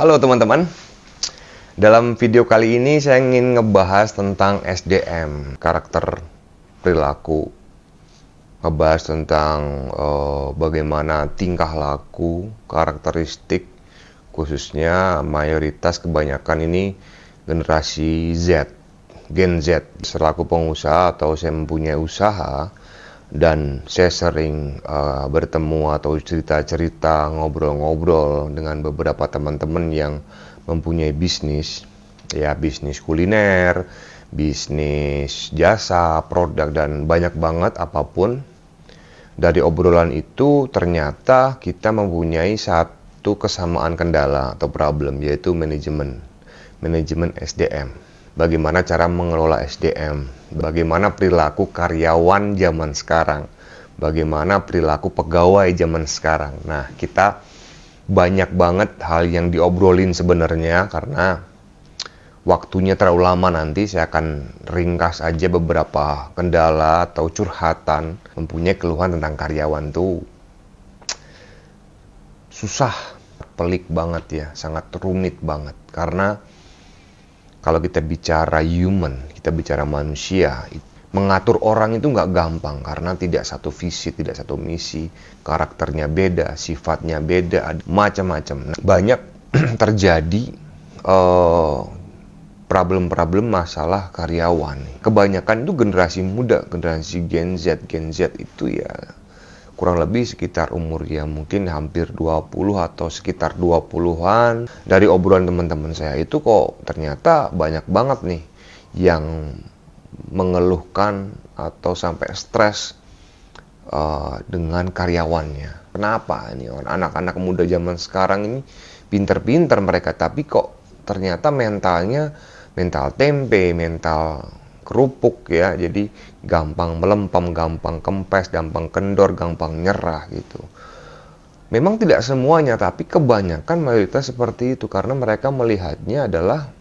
Halo teman-teman, dalam video kali ini saya ingin ngebahas tentang SDM, karakter perilaku. Ngebahas tentang bagaimana tingkah laku, karakteristik, khususnya mayoritas kebanyakan ini generasi Z, Gen Z. Selaku pengusaha atau saya mempunyai usaha, dan saya sering bertemu atau cerita-cerita, ngobrol-ngobrol dengan beberapa teman-teman yang mempunyai bisnis, ya bisnis kuliner, bisnis jasa, produk, dan banyak banget apapun. Dari obrolan itu ternyata kita mempunyai satu kesamaan kendala atau problem, yaitu manajemen SDM. Bagaimana cara mengelola SDM, bagaimana perilaku karyawan zaman sekarang, bagaimana perilaku pegawai zaman sekarang. Nah, kita banyak banget hal yang diobrolin sebenarnya, karena waktunya terlalu lama. Nanti saya akan ringkas aja beberapa kendala atau curhatan mempunyai keluhan tentang karyawan tuh susah, pelik banget ya, sangat rumit banget. Karena kalau kita bicara human, kita bicara manusia, mengatur orang itu nggak gampang karena tidak satu visi, tidak satu misi, karakternya beda, sifatnya beda, macam-macam. Nah, banyak terjadi problem-problem masalah karyawan. Kebanyakan itu generasi muda, generasi Gen Z itu ya kurang lebih sekitar umur ya mungkin hampir 20 atau sekitar 20-an. Dari obrolan teman-teman saya itu kok ternyata banyak banget nih yang mengeluhkan atau sampai stres dengan karyawannya. Kenapa ini anak-anak muda zaman sekarang ini pinter-pinter mereka, tapi kok ternyata mental tempe, mental kerupuk ya, jadi gampang melempem, gampang kempes, gampang kendor, gampang nyerah gitu. Memang tidak semuanya, tapi kebanyakan mayoritas seperti itu karena mereka melihatnya adalah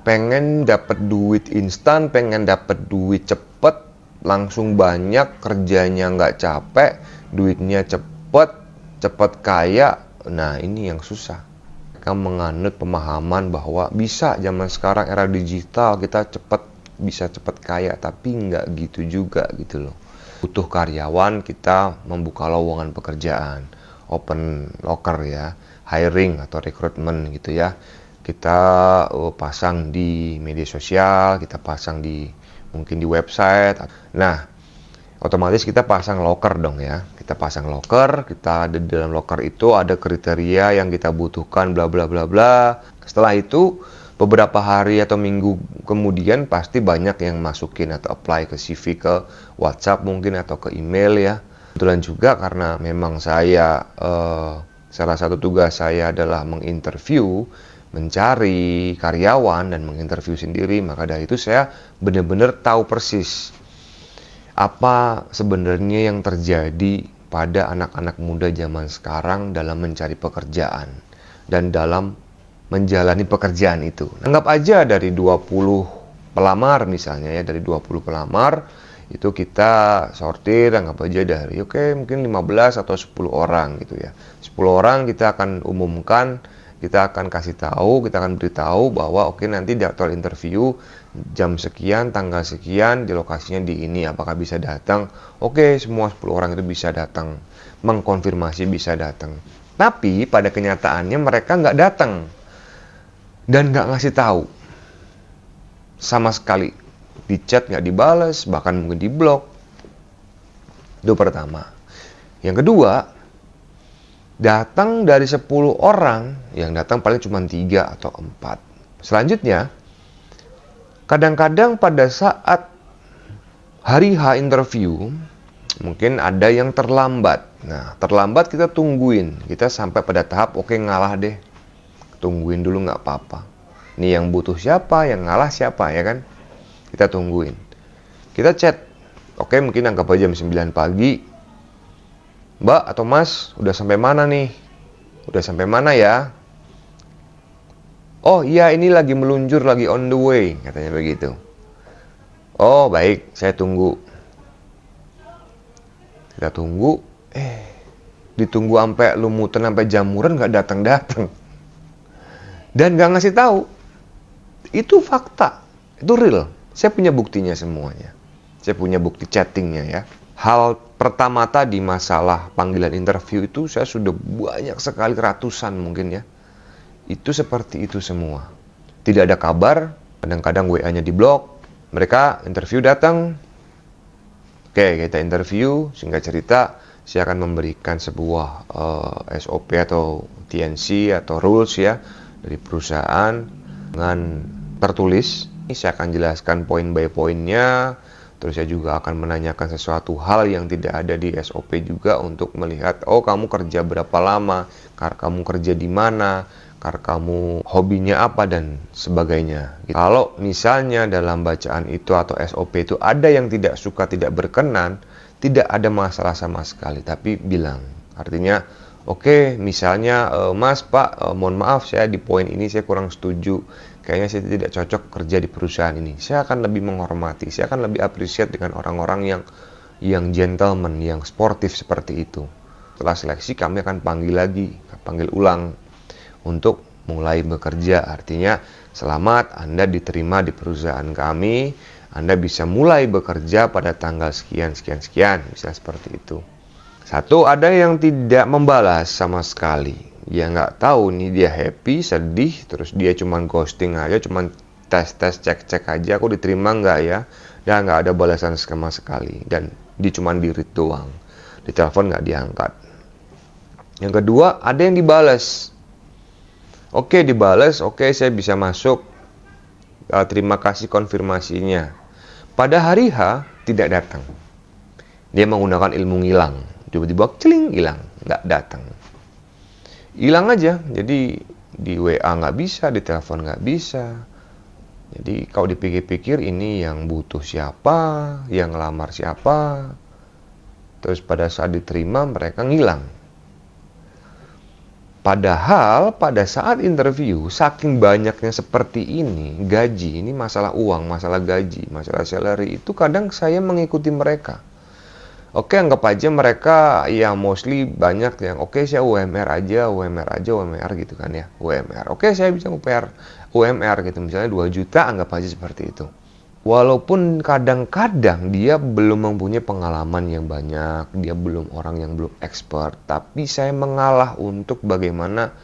pengen dapat duit instan, pengen dapat duit cepet, langsung banyak, kerjanya nggak capek, duitnya cepet kaya. Nah, ini yang susah. Mereka menganut pemahaman bahwa bisa zaman sekarang era digital kita bisa cepet kaya, tapi nggak gitu juga gitu loh. Butuh karyawan, kita membuka lowongan pekerjaan, open locker ya, hiring atau recruitment gitu ya. Kita pasang di media sosial, kita pasang mungkin di website. Nah, otomatis kita pasang locker dong ya. Kita pasang locker, kita ada di dalam locker itu ada kriteria yang kita butuhkan, bla bla bla bla. Setelah itu beberapa hari atau minggu kemudian pasti banyak yang masukin atau apply ke CV, ke WhatsApp mungkin atau ke email ya. Kebetulan juga karena memang saya salah satu tugas saya adalah menginterview, mencari karyawan dan menginterview sendiri, maka dari itu saya benar-benar tahu persis apa sebenarnya yang terjadi pada anak-anak muda zaman sekarang dalam mencari pekerjaan dan dalam menjalani pekerjaan itu. Anggap aja dari 20 pelamar misalnya ya, dari 20 pelamar itu kita sortir, anggap aja dari mungkin 15 atau 10 orang gitu ya. 10 orang kita akan umumkan, kita akan kasih tahu, kita akan beritahu bahwa nanti jadwal interview jam sekian, tanggal sekian, di lokasinya di ini, apakah bisa datang? Semua 10 orang itu bisa datang, mengkonfirmasi bisa datang. Tapi pada kenyataannya mereka nggak datang dan nggak ngasih tahu sama sekali. Di chat nggak dibales, bahkan mungkin di blok. Itu pertama. Yang kedua, datang dari 10 orang, yang datang paling cuma 3 atau 4. Selanjutnya, kadang-kadang pada saat hari H interview, mungkin ada yang terlambat. Nah, terlambat kita tungguin. Kita sampai pada tahap, ngalah deh. Tungguin dulu nggak apa-apa. Ini yang butuh siapa, yang ngalah siapa, ya kan? Kita tungguin. Kita chat. Mungkin anggap aja jam 9 pagi. Mbak atau Mas, udah sampai mana nih? Udah sampai mana ya? Oh iya, ini lagi meluncur, lagi on the way, katanya begitu. Oh baik, saya tunggu. Kita tunggu, Ditunggu sampai lumutan, sampai jamuran nggak datang-datang. Dan nggak ngasih tahu. Itu fakta, itu real. Saya punya buktinya semuanya. Saya punya bukti chattingnya ya. Hal pertama tadi masalah panggilan interview itu saya sudah banyak sekali, ratusan mungkin ya. Itu seperti itu semua. Tidak ada kabar, kadang-kadang WA-nya diblok. Mereka interview datang. Oke, kita interview, singkat cerita, saya akan memberikan sebuah SOP atau TNC atau rules ya dari perusahaan dengan tertulis. Saya akan jelaskan poin by poinnya. Terus saya juga akan menanyakan sesuatu hal yang tidak ada di SOP juga untuk melihat, oh kamu kerja berapa lama, kamu kerja di mana, kamu hobinya apa dan sebagainya. Kalau misalnya dalam bacaan itu atau SOP itu ada yang tidak suka, tidak berkenan, tidak ada masalah sama sekali, tapi bilang. Artinya, oke, misalnya Mas, Pak, mohon maaf saya di poin ini saya kurang setuju. Kayaknya saya tidak cocok kerja di perusahaan ini. Saya akan lebih menghormati, saya akan lebih appreciate dengan orang-orang yang gentleman, yang sportif seperti itu. Setelah seleksi kami akan panggil ulang untuk mulai bekerja. Artinya, selamat Anda diterima di perusahaan kami, Anda bisa mulai bekerja pada tanggal sekian, misalnya seperti itu. Satu, ada yang tidak membalas sama sekali. Dia nggak tahu nih, dia happy, sedih, terus dia cuman ghosting aja, cuman tes, cek aja, aku diterima nggak ya? Dan nggak ada balasan sama sekali. Dan dia cuman di-read doang. Di telepon nggak diangkat. Yang kedua, ada yang dibalas. Oke, dibalas, oke saya bisa masuk. Terima kasih konfirmasinya. Pada hari H, tidak datang. Dia menggunakan ilmu ngilang. Tiba-tiba celing, hilang, nggak datang. Hilang aja, jadi di WA nggak bisa, di telepon nggak bisa. Jadi kalau dipikir-pikir ini yang butuh siapa, yang ngelamar siapa. Terus pada saat diterima mereka ngilang. Padahal pada saat interview, saking banyaknya seperti ini, gaji, ini masalah uang, masalah gaji, masalah salary, itu kadang saya mengikuti mereka. Oke, anggap aja mereka ya mostly banyak yang oke saya UMR aja gitu kan ya, UMR. Oke, saya bisa UMR gitu, misalnya 2 juta, anggap aja seperti itu. Walaupun kadang-kadang dia belum mempunyai pengalaman yang banyak, dia belum orang yang belum expert, tapi saya mengalah untuk bagaimana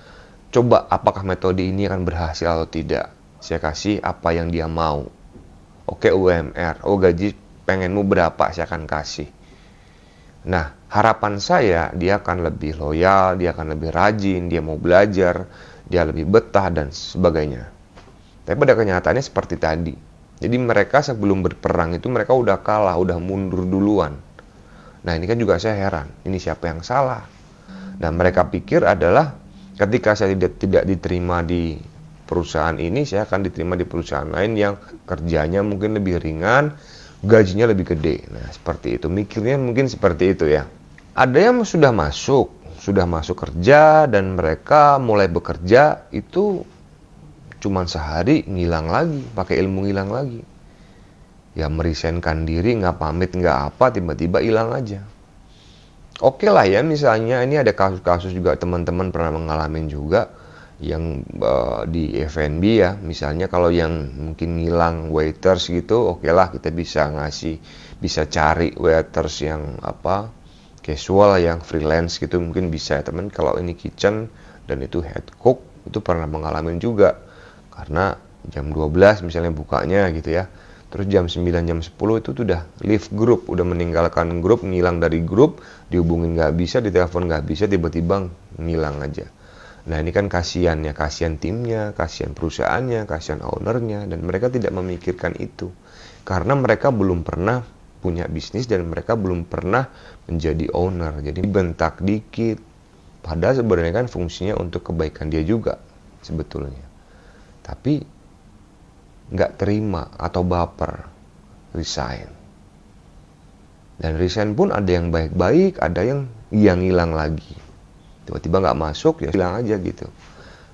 coba apakah metode ini akan berhasil atau tidak. Saya kasih apa yang dia mau. Oke, UMR, gaji pengenmu berapa, saya akan kasih. Nah, harapan saya dia akan lebih loyal, dia akan lebih rajin, dia mau belajar, dia lebih betah dan sebagainya. Tapi pada kenyataannya seperti tadi. Jadi mereka sebelum berperang itu mereka udah kalah, udah mundur duluan. Nah, ini kan juga saya heran, ini siapa yang salah? Dan mereka pikir adalah ketika saya tidak diterima di perusahaan ini, saya akan diterima di perusahaan lain yang kerjanya mungkin lebih ringan, gajinya lebih gede. Nah, seperti itu. Mikirnya mungkin seperti itu ya. Ada yang sudah masuk kerja dan mereka mulai bekerja itu cuman sehari ngilang lagi, pakai ilmu ngilang lagi. Ya meresainkan diri, nggak pamit, nggak apa, tiba-tiba hilang aja. Oke lah ya, misalnya ini ada kasus-kasus juga teman-teman pernah mengalami juga yang di F&B ya, misalnya kalau yang mungkin ngilang waiters gitu, oke lah kita bisa cari waiters yang casual, yang freelance gitu, mungkin bisa ya teman. Kalau ini kitchen dan itu head cook, itu pernah mengalami juga, karena jam 12 misalnya bukanya gitu ya, terus jam 9, jam 10 itu udah leave group, udah meninggalkan grup, ngilang dari grup, dihubungin nggak bisa, ditelepon nggak bisa, tiba-tiba ngilang aja. Nah ini kan kasihan ya, kasihan timnya, kasihan perusahaannya, kasihan ownernya, dan mereka tidak memikirkan itu karena mereka belum pernah punya bisnis dan mereka belum pernah menjadi owner. Jadi bentak dikit, padahal sebenarnya kan fungsinya untuk kebaikan dia juga sebetulnya, tapi nggak terima atau baper, resign. Dan resign pun ada yang baik-baik, ada yang hilang lagi. Tiba-tiba nggak masuk, ya hilang aja gitu.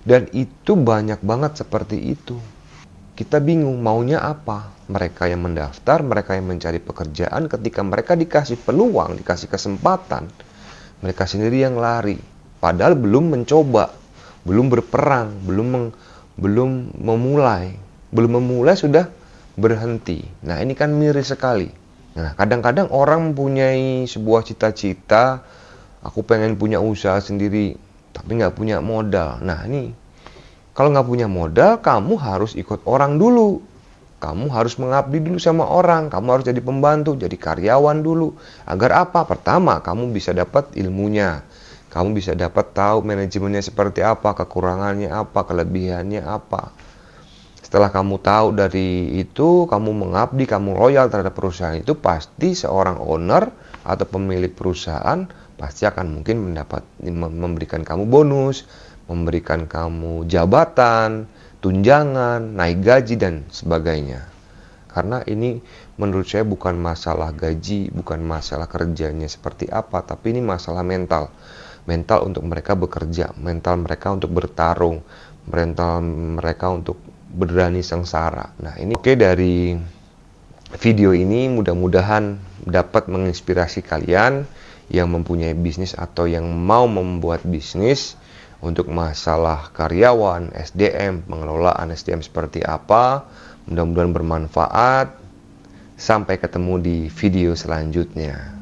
Dan itu banyak banget seperti itu. Kita bingung maunya apa. Mereka yang mendaftar, mereka yang mencari pekerjaan, ketika mereka dikasih peluang, dikasih kesempatan, Mereka sendiri yang lari, padahal belum mencoba, belum berperang, belum memulai sudah berhenti. Nah, ini kan miris sekali. Nah, kadang-kadang orang mempunyai sebuah cita-cita, aku pengen punya usaha sendiri, tapi nggak punya modal. Nah, ini kalau nggak punya modal, kamu harus ikut orang dulu. Kamu harus mengabdi dulu sama orang. Kamu harus jadi pembantu, jadi karyawan dulu. Agar apa? Pertama, kamu bisa dapat ilmunya. Kamu bisa dapat tahu manajemennya seperti apa, kekurangannya apa, kelebihannya apa. Setelah kamu tahu dari itu, kamu mengabdi, kamu loyal terhadap perusahaan itu, pasti seorang owner atau pemilik perusahaan pasti akan mungkin memberikan kamu bonus, memberikan kamu jabatan, tunjangan, naik gaji, dan sebagainya. Karena ini menurut saya bukan masalah gaji, bukan masalah kerjanya seperti apa, tapi ini masalah mental. Mental untuk mereka bekerja, mental mereka untuk bertarung, mental mereka untuk berani sengsara. Nah, ini oke dari video ini mudah-mudahan dapat menginspirasi kalian yang mempunyai bisnis atau yang mau membuat bisnis untuk masalah karyawan, SDM, pengelolaan SDM seperti apa. Mudah-mudahan bermanfaat. Sampai ketemu di video selanjutnya.